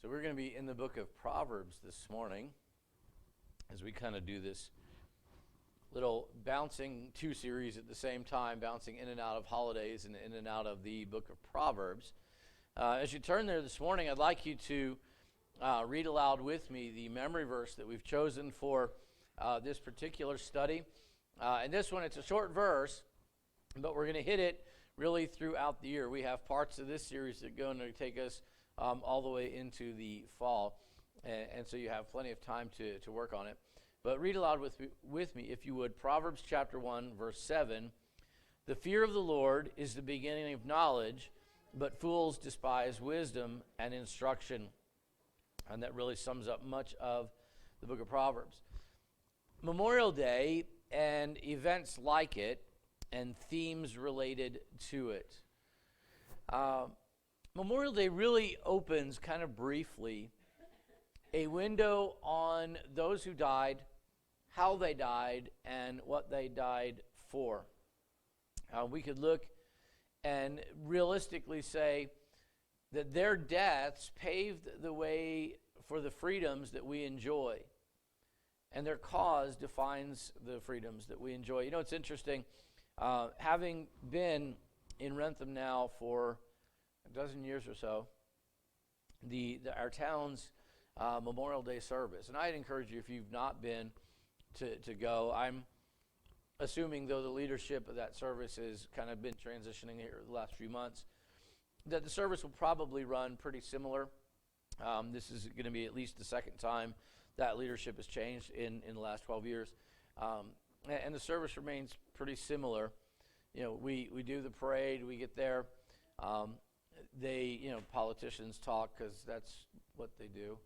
So we're going to be in the book of Proverbs this morning as we kind of do this little bouncing two series at the same time, bouncing in and out of holidays and in and out of the book of Proverbs. As you turn there this morning, I'd like you to read aloud with me the memory verse that we've chosen for this particular study. And this one, it's a short verse, but we're going to hit it really throughout the year. We have parts of this series that are going to take us all the way into the fall, and so you have plenty of time to work on it. But read aloud with me, if you would, Proverbs chapter 1, verse 7. The fear of the Lord is the beginning of knowledge, but fools despise wisdom and instruction. And that really sums up much of the book of Proverbs. Memorial Day and events like it and themes related to it. Memorial Day really opens, kind of briefly, a window on those who died, how they died, and what they died for. We could look and realistically say that their deaths paved the way for the freedoms that we enjoy, and their cause defines the freedoms that we enjoy. You know, it's interesting, having been in Rentham now for a dozen years or so, our town's Memorial Day service. And I'd encourage you, if you've not been, to go. I'm assuming, though the leadership of that service has kind of been transitioning here the last few months, that the service will probably run pretty similar. This is going to be at least the second time that leadership has changed in the last 12 years. And the service remains pretty similar. You know, we do the parade, we get there. Politicians talk because that's what they do.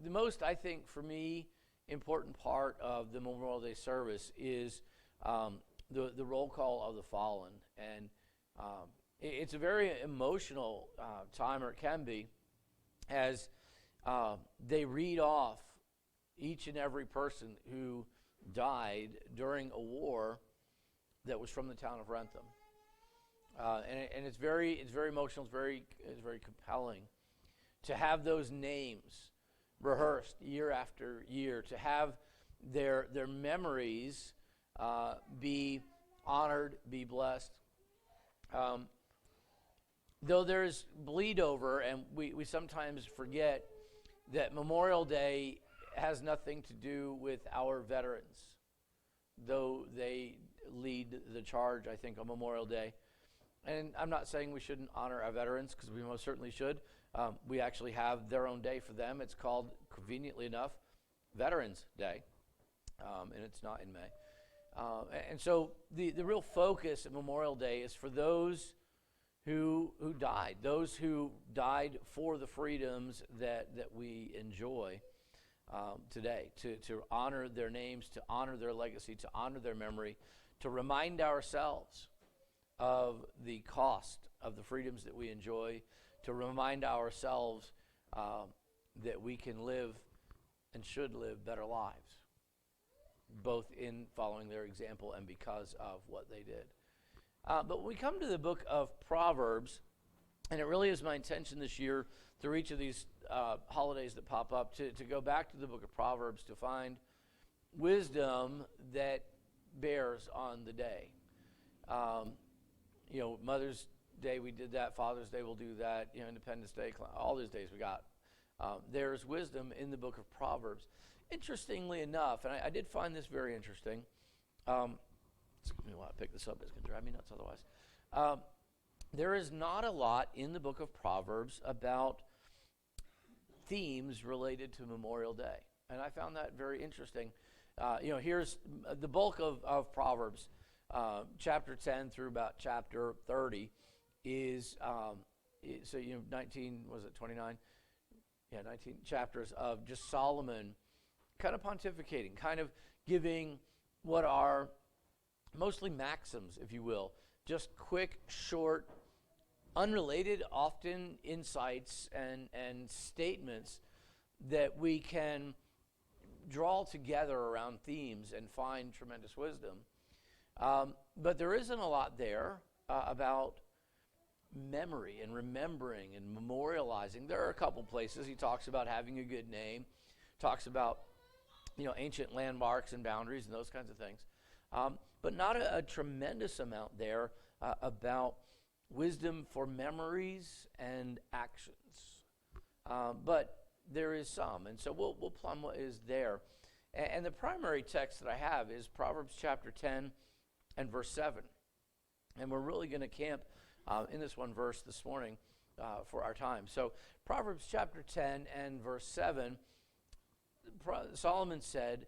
The most, I think, for me, important part of the Memorial Day service is the roll call of the fallen. And it's a very emotional time, or it can be, as they read off each and every person who died during a war that was from the town of Rentham. And it's very emotional. It's very compelling to have those names rehearsed year after year, to have their memories be honored, be blessed. Though there's bleed over, and we sometimes forget that Memorial Day has nothing to do with our veterans, though they lead the charge, I think, on Memorial Day. And I'm not saying we shouldn't honor our veterans, because we most certainly should. We actually have their own day for them. It's called, conveniently enough, Veterans Day, and it's not in May. And so the real focus of Memorial Day is for those who died, those who died for the freedoms that we enjoy today, to honor their names, to honor their legacy, to honor their memory, to remind ourselves of the cost of the freedoms that we enjoy, to remind ourselves that we can live and should live better lives, both in following their example and because of what they did. But when we come to the book of Proverbs, and it really is my intention this year, through each of these holidays that pop up, to go back to the book of Proverbs to find wisdom that bears on the day. Mother's Day, we did that. Father's Day, we'll do that. Independence Day, all those days we got. There's wisdom in the book of Proverbs. Interestingly enough, and I did find this very interesting. Excuse me while I pick this up. It's going to drive me nuts otherwise. There is not a lot in the book of Proverbs about themes related to Memorial Day. And I found that very interesting. Here's the bulk of Proverbs. Chapter 10 through about chapter 30 is, 19, was it 29? Yeah, 19 chapters of just Solomon kind of pontificating, kind of giving what are mostly maxims, if you will, just quick, short, unrelated, often insights and statements that we can draw together around themes and find tremendous wisdom. But there isn't a lot there about memory and remembering and memorializing. There are a couple places he talks about having a good name, talks about ancient landmarks and boundaries and those kinds of things, but not a tremendous amount there about wisdom for memories and actions. But there is some, and so we'll plumb what is there. And the primary text that I have is Proverbs chapter 10 and verse 7. And we're really going to camp in this one verse this morning for our time. So Proverbs chapter 10 and verse 7, Solomon said,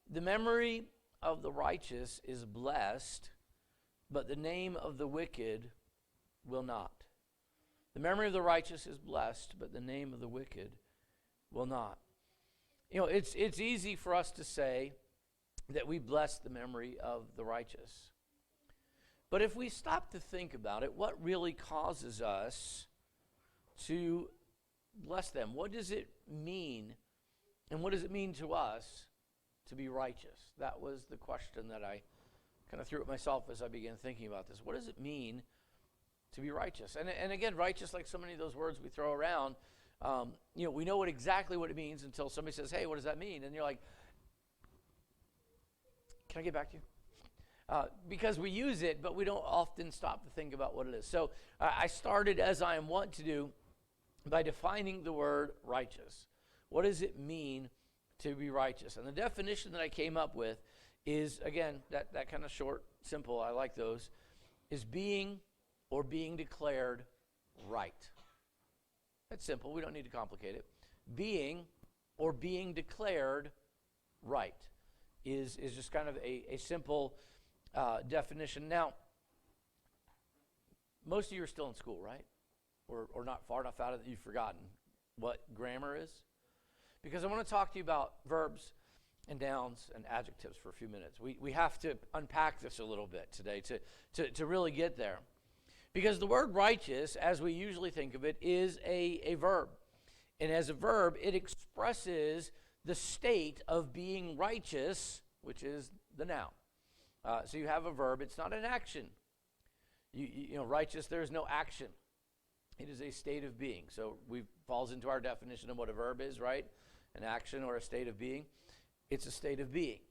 "The memory of the righteous is blessed, but the name of the wicked will not." The memory of the righteous is blessed, but the name of the wicked will not. It's easy for us to say that we bless the memory of the righteous. But if we stop to think about it, what really causes us to bless them? What does it mean, and what does it mean to us to be righteous? That was the question that I kind of threw at myself as I began thinking about this. What does it mean to be righteous? And again, righteous, like so many of those words we throw around, we know exactly what it means until somebody says, "Hey, what does that mean?" And you're like, "Can I get back to you?" Because we use it, but we don't often stop to think about what it is. So I started, as I am wont to do, by defining the word righteous. What does it mean to be righteous? And the definition that I came up with is, again, that kind of short, simple, I like those, is being or being declared right. That's simple. We don't need to complicate it. Being or being declared right is just kind of a simple definition. Now, most of you are still in school, right? Or not far enough out of it that you've forgotten what grammar is. Because I want to talk to you about verbs and nouns and adjectives for a few minutes. We have to unpack this a little bit today to really get there. Because the word righteous, as we usually think of it, is a verb. And as a verb, it expresses the state of being righteous, which is the noun. So you have a verb. It's not an action. Righteous, there is no action. It is a state of being. So we falls into our definition of what a verb is, right? An action or a state of being. It's a state of being.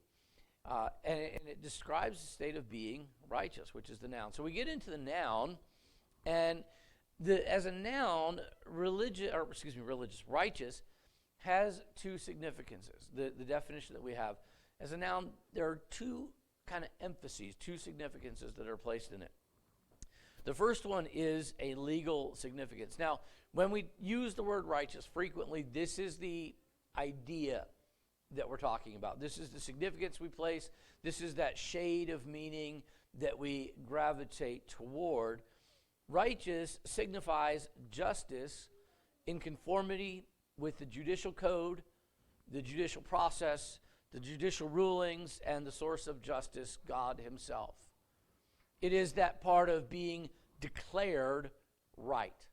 And it describes the state of being righteous, which is the noun. So we get into the noun, and as a noun, righteous has two significances. The definition that we have. As a noun, there are two kind of emphases, two significances that are placed in it. The first one is a legal significance. Now, when we use the word righteous frequently, this is the idea that we're talking about. This is the significance we place. This is that shade of meaning that we gravitate toward. Righteous signifies justice in conformity with the judicial code, the judicial process, the judicial rulings, and the source of justice, God himself. It is that part of being declared right.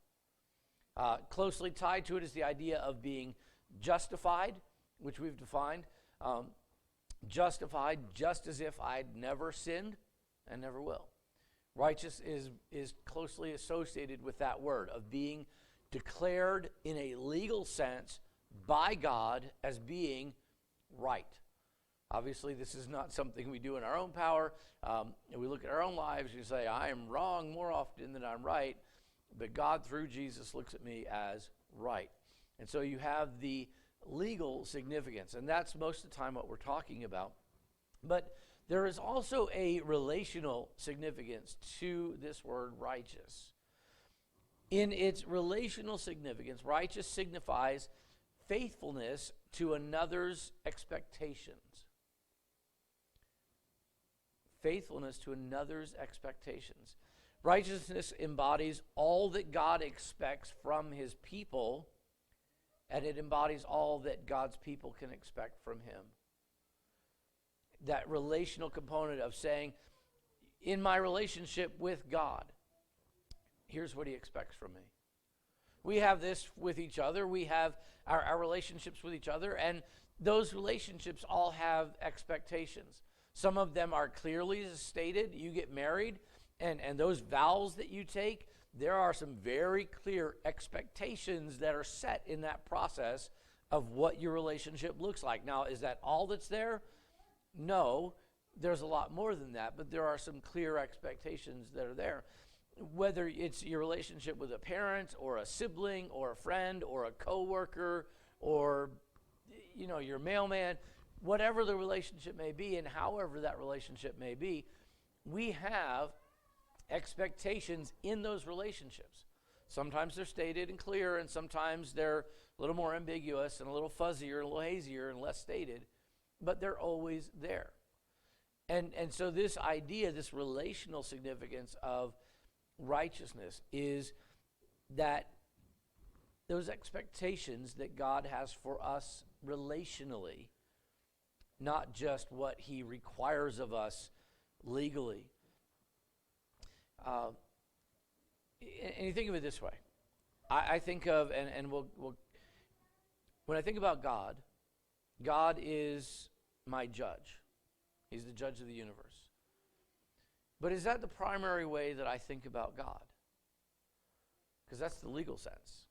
Closely tied to it is the idea of being justified, which we've defined. Justified just as if I'd never sinned and never will. Righteous is closely associated with that word of being declared in a legal sense by God as being right. Obviously, this is not something we do in our own power. We look at our own lives and say, I am wrong more often than I'm right, but God, through Jesus, looks at me as right. And so you have the legal significance, and that's most of the time what we're talking about. But there is also a relational significance to this word righteous. In its relational significance, righteous signifies faithfulness to another's expectations. Faithfulness to another's expectations. Righteousness embodies all that God expects from his people, and it embodies all that God's people can expect from him. That relational component of saying, in my relationship with God, here's what he expects from me. We have this with each other. We have our relationships with each other, and those relationships all have expectations. Some of them are clearly stated. You get married, and those vows that you take, there are some very clear expectations that are set in that process of what your relationship looks like. Now, is that all that's there? No, there's a lot more than that, but there are some clear expectations that are there. Whether it's your relationship with a parent or a sibling or a friend or a coworker or, your mailman, whatever the relationship may be and however that relationship may be, we have expectations in those relationships. Sometimes they're stated and clear, and sometimes they're a little more ambiguous and a little fuzzier, a little hazier and less stated, but they're always there. And so this idea, this relational significance of righteousness is that those expectations that God has for us relationally, not just what he requires of us legally. And you think of it this way. I think of, and we'll when I think about God, God is my judge. He's the judge of the universe. But is that the primary way that I think about God? Because that's the legal sense.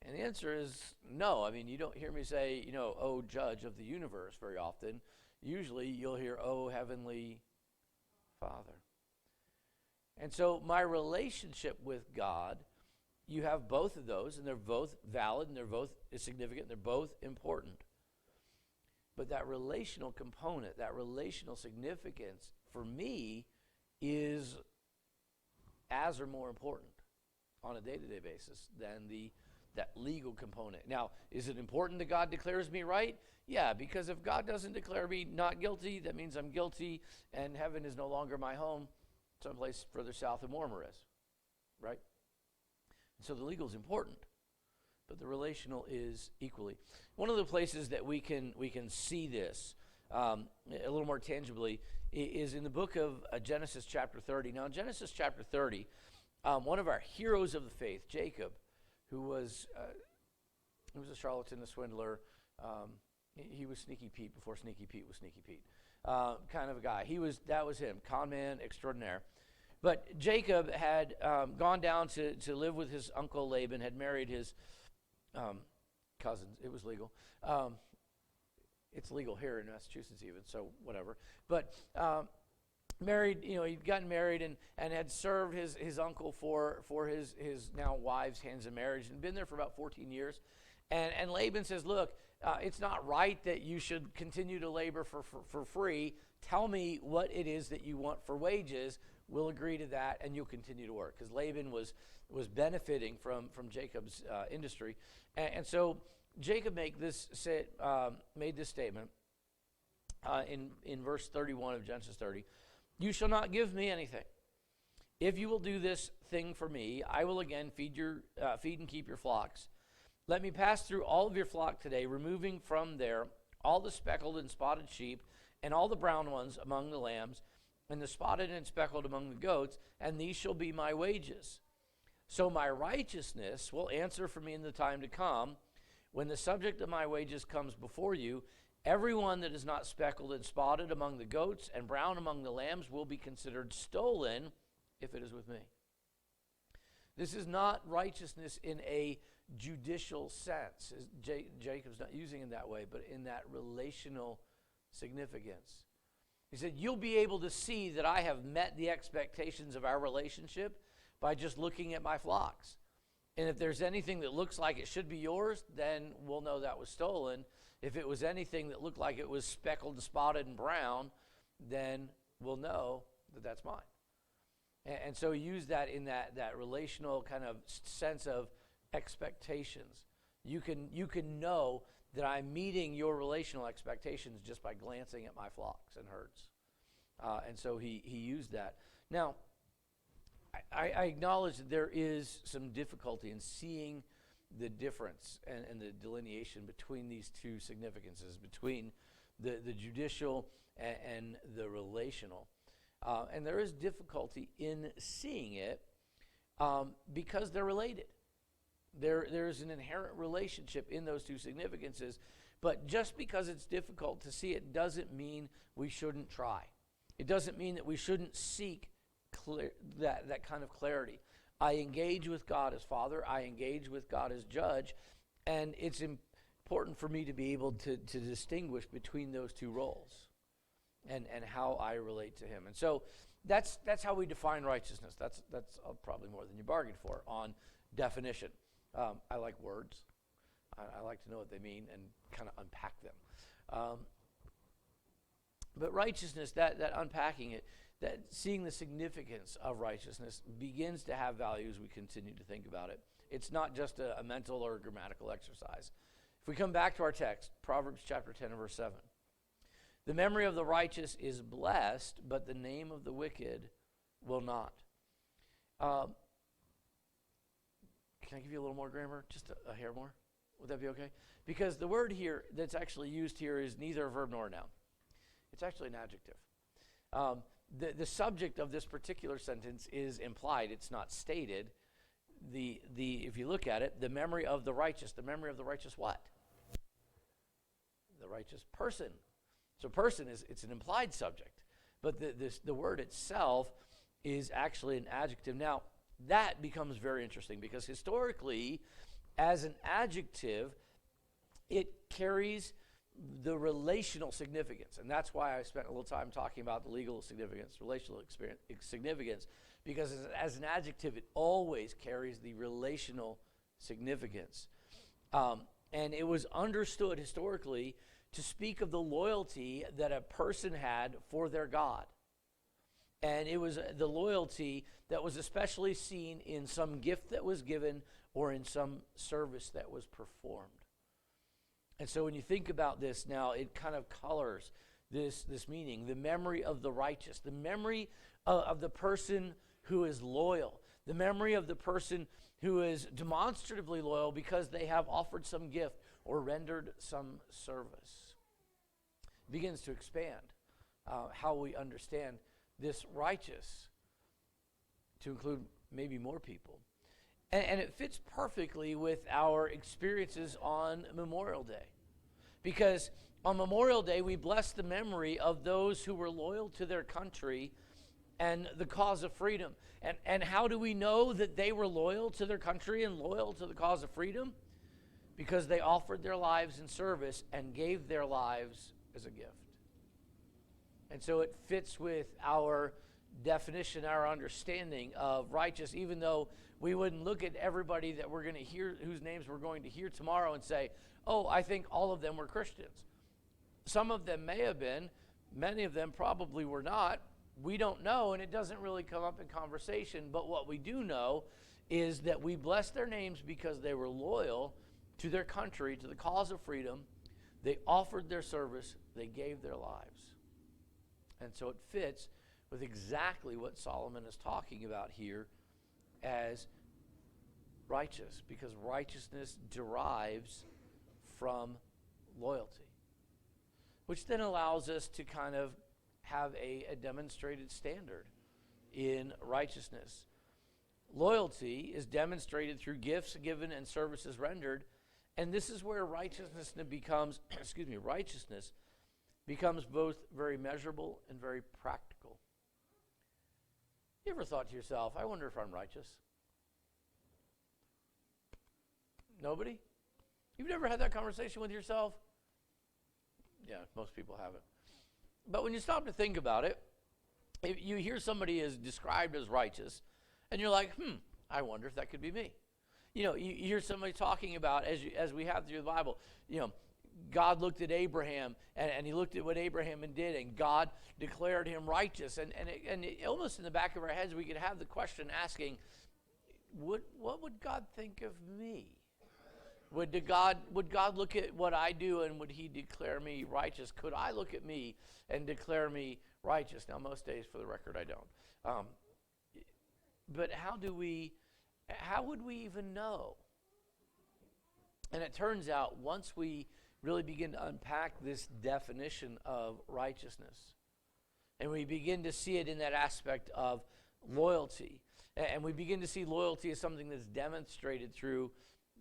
And the answer is no. I mean, you don't hear me say, oh, judge of the universe very often. Usually you'll hear, oh, heavenly Father. And so my relationship with God, you have both of those, and they're both valid, and they're both significant, and they're both important. But that relational component, that relational significance, for me, is as or more important on a day-to-day basis than that legal component. Now, is it important that God declares me right? Yeah, because if God doesn't declare me not guilty, that means I'm guilty, and heaven is no longer my home. Someplace further south and warmer is, right? So the legal is important, but the relational is equally. One of the places that we can see this a little more tangibly is in the book of Genesis chapter 30. Now, in Genesis chapter 30, one of our heroes of the faith, Jacob, who was a charlatan, a swindler. He was Sneaky Pete before Sneaky Pete was Sneaky Pete. Kind of a guy. That was him, con man extraordinaire. But Jacob had gone down to live with his uncle Laban, had married his cousins. It was legal. It's legal here in Massachusetts even, so whatever. But married, he'd gotten married and had served his uncle for his now wife's hands in marriage and been there for about 14 years. And Laban says, look, it's not right that you should continue to labor for free. Tell me what it is that you want for wages. We'll agree to that, and you'll continue to work. Because Laban was benefiting from Jacob's industry. And so Jacob made this statement in verse 31 of Genesis 30. You shall not give me anything. If you will do this thing for me, I will again feed and keep your flocks. Let me pass through all of your flock today, removing from there all the speckled and spotted sheep, and all the brown ones among the lambs, and the spotted and speckled among the goats, and these shall be my wages. So my righteousness will answer for me in the time to come. When the subject of my wages comes before you, everyone that is not speckled and spotted among the goats and brown among the lambs will be considered stolen if it is with me. This is not righteousness in a judicial sense. Jacob's not using it that way, but in that relational significance. He said, you'll be able to see that I have met the expectations of our relationship by just looking at my flocks. And if there's anything that looks like it should be yours, then we'll know that was stolen. If it was anything that looked like it was speckled and spotted and brown, then we'll know that that's mine. And so he used that in that relational kind of sense of expectations. You can know that I'm meeting your relational expectations just by glancing at my flocks and herds. And so he used that. Now, I acknowledge that there is some difficulty in seeing the difference and the delineation between these two significances, between the judicial and the relational. And there is difficulty in seeing it because they're related. There's an inherent relationship in those two significances, but just because it's difficult to see it doesn't mean we shouldn't try. It doesn't mean that we shouldn't seek that kind of clarity. I engage with God as Father. I engage with God as Judge. And it's important for me to be able to distinguish between those two roles and how I relate to him. And so that's how we define righteousness. That's probably more than you bargained for on definition. I like words. I like to know what they mean and kind of unpack them. But righteousness, that unpacking it, that seeing the significance of righteousness begins to have value as we continue to think about it. It's not just a mental or grammatical exercise. If we come back to our text, Proverbs chapter 10 and verse 7. The memory of the righteous is blessed, but the name of the wicked will not. Can I give you a little more grammar? Just a hair more? Would that be okay? Because the word here that's actually used here is neither a verb nor a noun. It's actually an adjective. The subject of this particular sentence is implied. It's not stated. If you look at it, the memory of the righteous. The memory of the righteous what? The righteous person. So person it's an implied subject. But the word itself is actually an adjective. Now, that becomes very interesting because historically, as an adjective, it carries the relational significance. And that's why I spent a little time talking about the legal significance, relational significance, because as an adjective, it always carries the relational significance. And it was understood historically to speak of the loyalty that a person had for their God. And it was the loyalty that was especially seen in some gift that was given or in some service that was performed. And so when you think about this now, it kind of colors this meaning, the memory of the righteous, the memory of the person who is loyal, the memory of the person who is demonstratively loyal because they have offered some gift or rendered some service. It begins to expand how we understand this righteous to include maybe more people. And it fits perfectly with our experiences on Memorial Day. Because on Memorial Day, we bless the memory of those who were loyal to their country and the cause of freedom. And how do we know that they were loyal to their country and loyal to the cause of freedom? Because they offered their lives in service and gave their lives as a gift. And so it fits with our definition, our understanding of righteous, even though we wouldn't look at everybody that we're going to hear, whose names we're going to hear tomorrow and say, oh, I think all of them were Christians. Some of them may have been. Many of them probably were not. We don't know, and it doesn't really come up in conversation. But what we do know is that we bless their names because they were loyal to their country, to the cause of freedom. They offered their service. They gave their lives. And so it fits with exactly what Solomon is talking about here as righteous, because righteousness derives from loyalty, which then allows us to kind of have a demonstrated standard in righteousness. Loyalty is demonstrated through gifts given and services rendered, and this is where righteousness becomes, righteousness becomes both very measurable and very practical. You ever thought to yourself, I wonder if I'm righteous? Nobody? You've never had that conversation with yourself? Yeah, most people haven't. But when you stop to think about it, if you hear somebody is described as righteous, and you're like, I wonder if that could be me. You know, you hear somebody talking about, as we have through the Bible, God looked at Abraham, and he looked at what Abraham did, and God declared him righteous. And almost in the back of our heads, we could have the question asking, what would God think of me? Would God look at what I do, and would he declare me righteous? Could I look at me and declare me righteous? Now, most days, for the record, I don't. But how would we even know? And it turns out, once we really begin to unpack this definition of righteousness, and we begin to see it in that aspect of loyalty, and we begin to see loyalty as something that's demonstrated through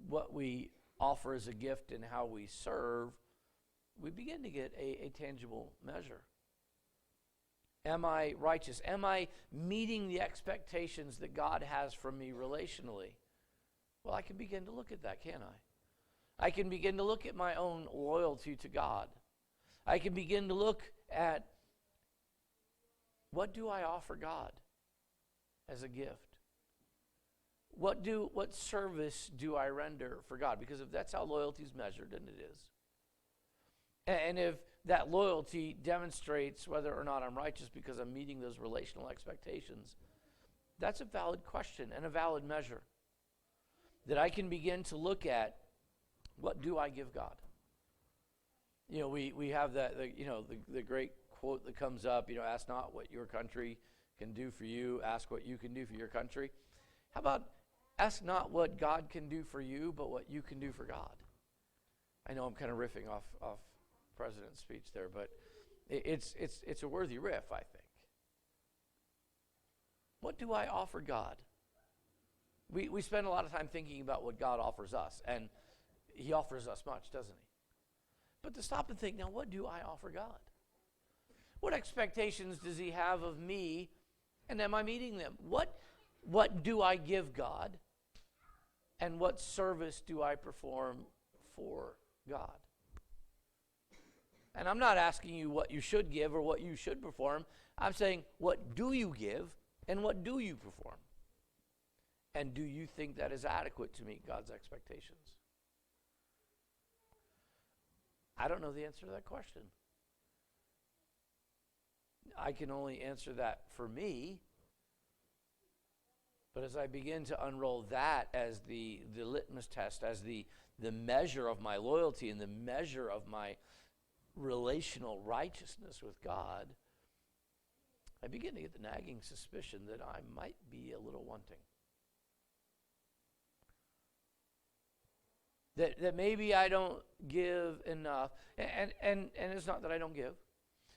what we offer as a gift and how we serve, we begin to get a tangible measure. Am I righteous? Am I meeting the expectations that God has from me relationally? Well, I can begin to look at that, can't I? I can begin to look at my own loyalty to God. I can begin to look at, what do I offer God as a gift? What service do I render for God? Because if that's how loyalty is measured, and it is. And if that loyalty demonstrates whether or not I'm righteous because I'm meeting those relational expectations, that's a valid question and a valid measure that I can begin to look at. What do I give God? You know, we have the great quote that comes up, ask not what your country can do for you, ask what you can do for your country. How about ask not what God can do for you, but what you can do for God? I know I'm kind of riffing off President's speech there, but it's a worthy riff, I think. What do I offer God? We spend a lot of time thinking about what God offers us, and he offers us much, doesn't he? But to stop and think, now what do I offer God? What expectations does he have of me, and am I meeting them? What do I give God, and what service do I perform for God? And I'm not asking you what you should give or what you should perform. I'm saying, what do you give and what do you perform? And do you think that is adequate to meet God's expectations? I don't know the answer to that question. I can only answer that for me. But as I begin to unroll that as the litmus test, as the measure of my loyalty and the measure of my relational righteousness with God, I begin to get the nagging suspicion that I might be a little wanting. That maybe I don't give enough, and it's not that I don't give.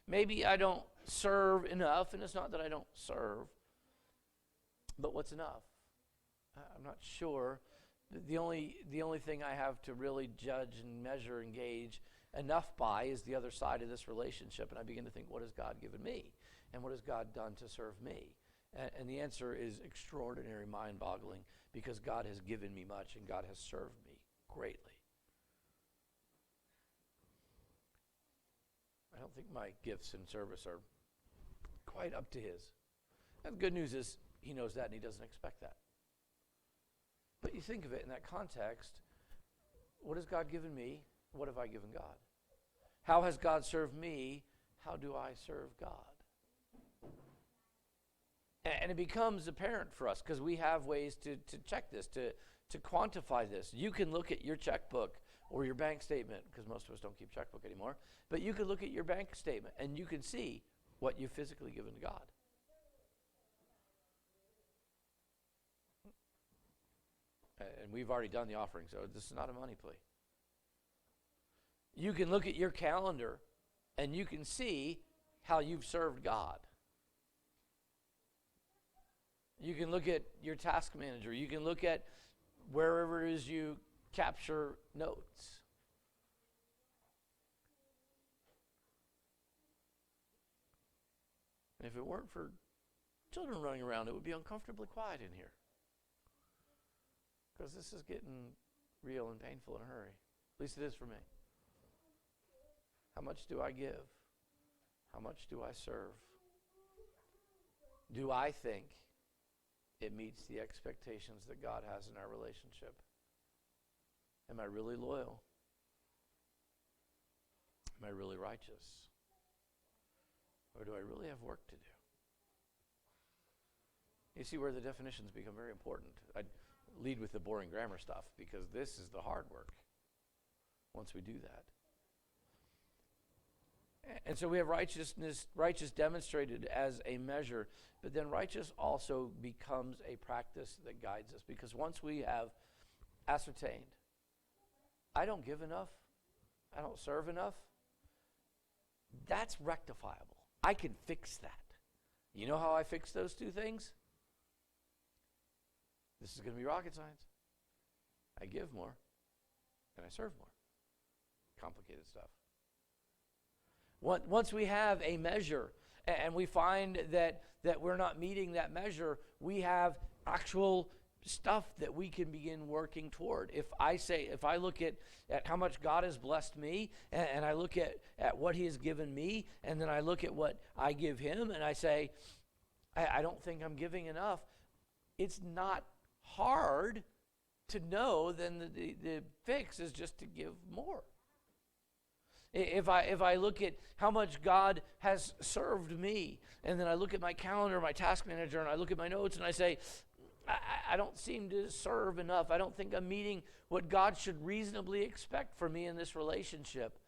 Maybe I don't serve enough, and it's not that I don't serve. But what's enough? I'm not sure. The only thing I have to really judge and measure and gauge enough by is the other side of this relationship, and I begin to think, what has God given me? And what has God done to serve me? And the answer is extraordinary, mind-boggling, because God has given me much and God has served me greatly. I don't think my gifts and service are quite up to his. And the good news is he knows that and he doesn't expect that. But you think of it in that context, what has God given me? What have I given God? How has God served me? How do I serve God? And it becomes apparent for us because we have ways to check this, to quantify this. You can look at your checkbook or your bank statement, because most of us don't keep checkbook anymore, but you can look at your bank statement and you can see what you've physically given to God. And we've already done the offering, so this is not a money plea. You can look at your calendar and you can see how you've served God. You can look at your task manager. You can look at wherever it is you capture notes. And if it weren't for children running around, it would be uncomfortably quiet in here. Because this is getting real and painful in a hurry. At least it is for me. How much do I give? How much do I serve? Do I think it meets the expectations that God has in our relationship? Am I really loyal? Am I really righteous? Or do I really have work to do? You see where the definitions become very important. I lead with the boring grammar stuff because this is the hard work once we do that. And so we have righteous demonstrated as a measure, but then righteous also becomes a practice that guides us, because once we have ascertained, I don't give enough, I don't serve enough, that's rectifiable. I can fix that. You know how I fix those two things? This is going to be rocket science. I give more and I serve more. Complicated stuff. Once we have a measure and we find that we're not meeting that measure, we have actual stuff that we can begin working toward. If I look at how much God has blessed me, and I look at what he has given me, and then I look at what I give him, and I say, I don't think I'm giving enough, it's not hard to know then the fix is just to give more. If I look at how much God has served me, and then I look at my calendar, my task manager, and I look at my notes, and I say, I don't seem to serve enough. I don't think I'm meeting what God should reasonably expect from me in this relationship.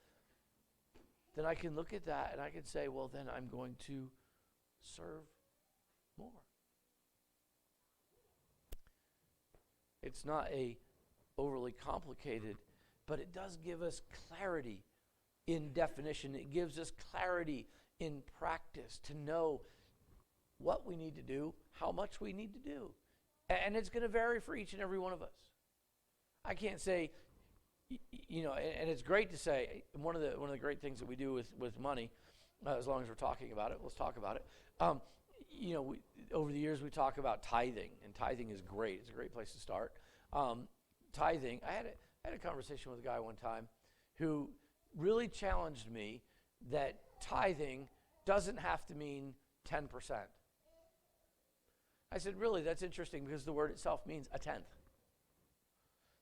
Then I can look at that and I can say, well, then I'm going to serve more. It's not a overly complicated, but it does give us clarity in definition. It gives us clarity in practice to know what we need to do, how much we need to do. And it's going to vary for each and every one of us. I can't say, and it's great to say, one of the great things that we do with money, as long as we're talking about it, let's talk about it. Over the years we talk about tithing, and tithing is great. It's a great place to start. Tithing, I had a conversation with a guy one time who really challenged me that tithing doesn't have to mean 10%. I said, really, that's interesting because the word itself means a tenth.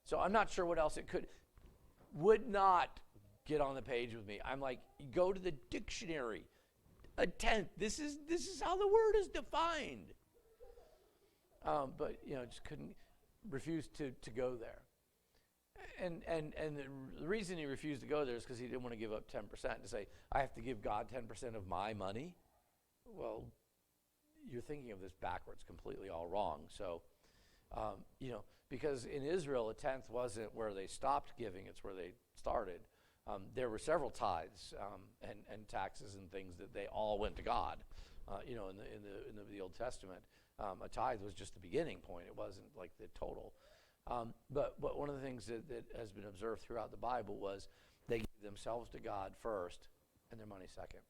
So I'm not sure what else it would not get on the page with me. I'm like, go to the dictionary. A tenth. This is how the word is defined. But just refused to go there. And the reason he refused to go there is because he didn't want to give up 10%. To say, I have to give God 10% of my money. Well, you're thinking of this backwards, completely all wrong. So, because in Israel, a tenth wasn't where they stopped giving; it's where they started. There were several tithes and taxes and things that they all went to God. In the Old Testament, a tithe was just the beginning point; it wasn't like the total. But one of the things that has been observed throughout the Bible was they gave themselves to God first, and their money second.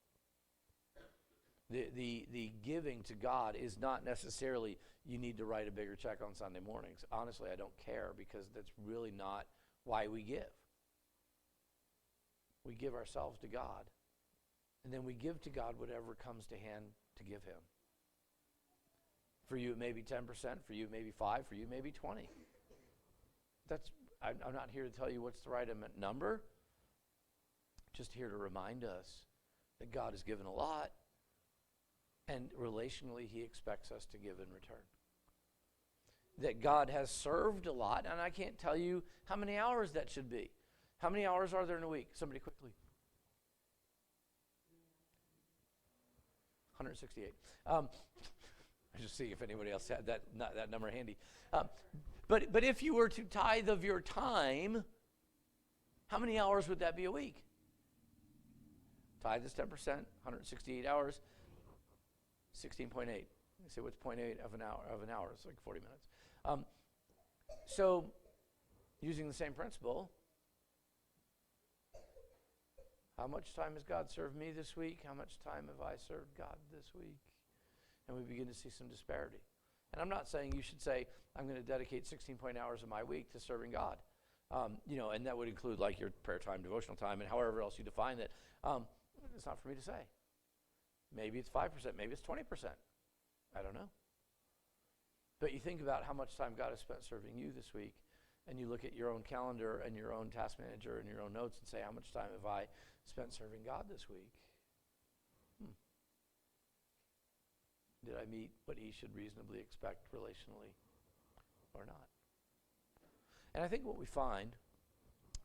The giving to God is not necessarily you need to write a bigger check on Sunday mornings. Honestly, I don't care because that's really not why we give. We give ourselves to God, and then we give to God whatever comes to hand to give him. For you, it may be 10%. For you, it may be 5%. For you, it may be 20%. I'm not here to tell you what's the right number. Just here to remind us that God has given a lot. And relationally, he expects us to give in return. That God has served a lot, and I can't tell you how many hours that should be. How many hours are there in a week? Somebody quickly. 168. I just see if anybody else had that number handy. But if you were to tithe of your time, how many hours would that be a week? Tithe is 10%, 168 hours. 16.8. You say, what's 0.8 of an hour? It's like 40 minutes. So, using the same principle, how much time has God served me this week? How much time have I served God this week? And we begin to see some disparity. And I'm not saying you should say, I'm going to dedicate 16.8 hours of my week to serving God. And that would include like your prayer time, devotional time, and however else you define it. It's not for me to say. Maybe it's 5%, maybe it's 20%. I don't know. But you think about how much time God has spent serving you this week, and you look at your own calendar and your own task manager and your own notes and say, how much time have I spent serving God this week? Did I meet what he should reasonably expect relationally or not? And I think what we find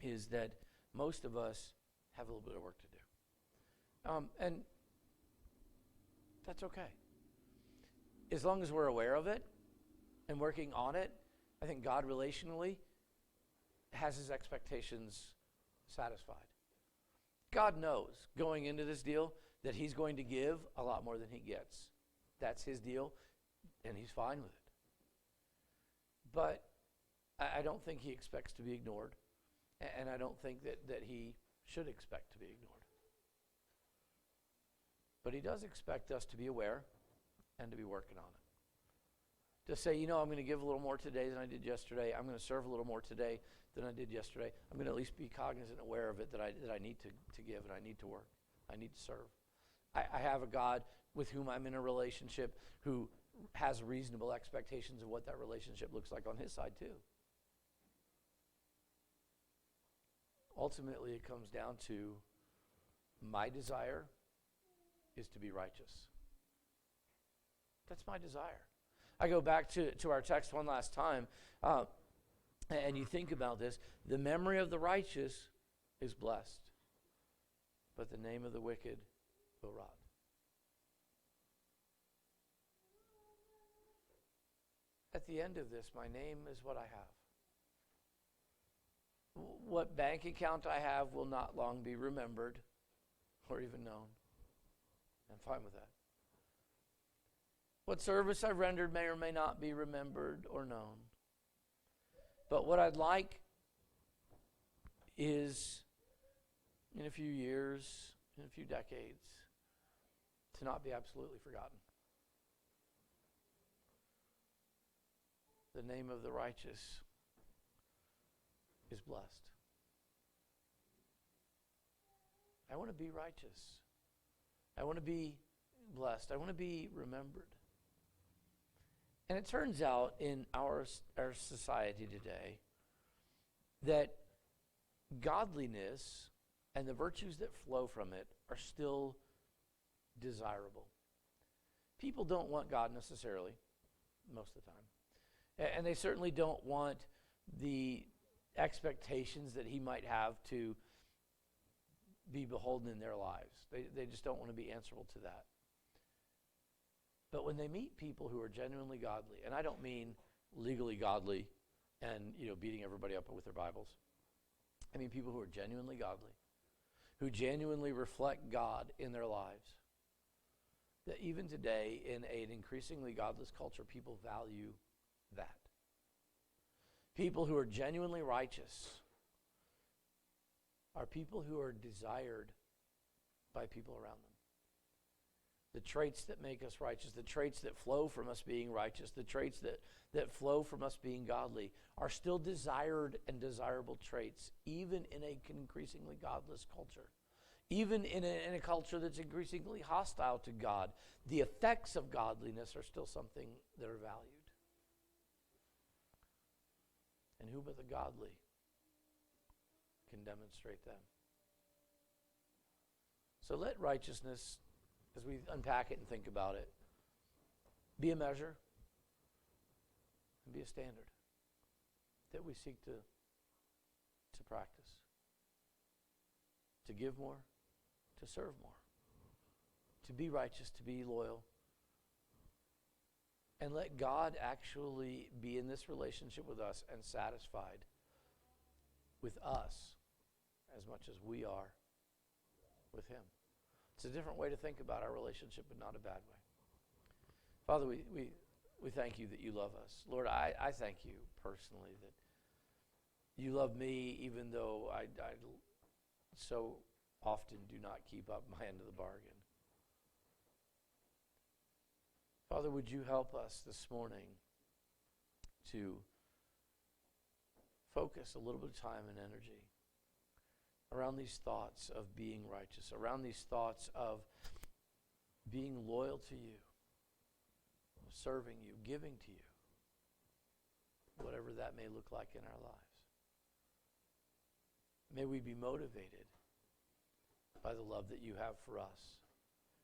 is that most of us have a little bit of work to do. And that's okay. As long as we're aware of it and working on it, I think God relationally has his expectations satisfied. God knows going into this deal that he's going to give a lot more than he gets. That's his deal, and he's fine with it. But I don't think he expects to be ignored, and I don't think that he should expect to be ignored. But he does expect us to be aware and to be working on it. To say, I'm going to give a little more today than I did yesterday. I'm going to serve a little more today than I did yesterday. I'm going to at least be cognizant and aware of it, that I need to give and I need to work. I need to serve. I have a God with whom I'm in a relationship who has reasonable expectations of what that relationship looks like on his side too. Ultimately, it comes down to my desire is to be righteous. That's my desire. I go back to our text one last time, and you think about this. The memory of the righteous is blessed, but the name of the wicked will rot. At the end of this, my name is what I have. What bank account I have will not long be remembered or even known. I'm fine with that. What service I've rendered may or may not be remembered or known. But what I'd like is, in a few years, in a few decades, to not be absolutely forgotten. The name of the righteous is blessed. I want to be righteous. I want to be blessed. I want to be remembered. And it turns out in our society today that godliness and the virtues that flow from it are still desirable. People don't want God necessarily, most of the time. And they certainly don't want the expectations that he might have to be beholden in their lives. They just don't want to be answerable to that. But when they meet people who are genuinely godly, and I don't mean legally godly and beating everybody up with their Bibles. I mean people who are genuinely godly, who genuinely reflect God in their lives. That even today, in an increasingly godless culture, people value that. People who are genuinely righteous are people who are desired by people around them. The traits that make us righteous, the traits that flow from us being righteous, the traits that flow from us being godly are still desired and desirable traits, even in an increasingly godless culture. Even in a culture that's increasingly hostile to God, the effects of godliness are still something that are valued. And who but the godly can demonstrate them? So let righteousness, as we unpack it and think about it, be a measure and be a standard that we seek to practice. To give more, to serve more, to be righteous, to be loyal. And let God actually be in this relationship with us and satisfied with us as much as we are with him. It's a different way to think about our relationship, but not a bad way. Father, we thank you that you love us. Lord, I thank you personally that you love me even though I so often do not keep up my end of the bargain. Father, would you help us this morning to focus a little bit of time and energy around these thoughts of being righteous, around these thoughts of being loyal to you, of serving you, giving to you, whatever that may look like in our lives. May we be motivated by the love that you have for us,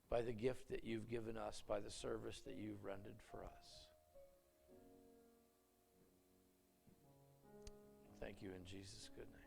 by the gift that you've given us, by the service that you've rendered for us. Thank you in Jesus' good name.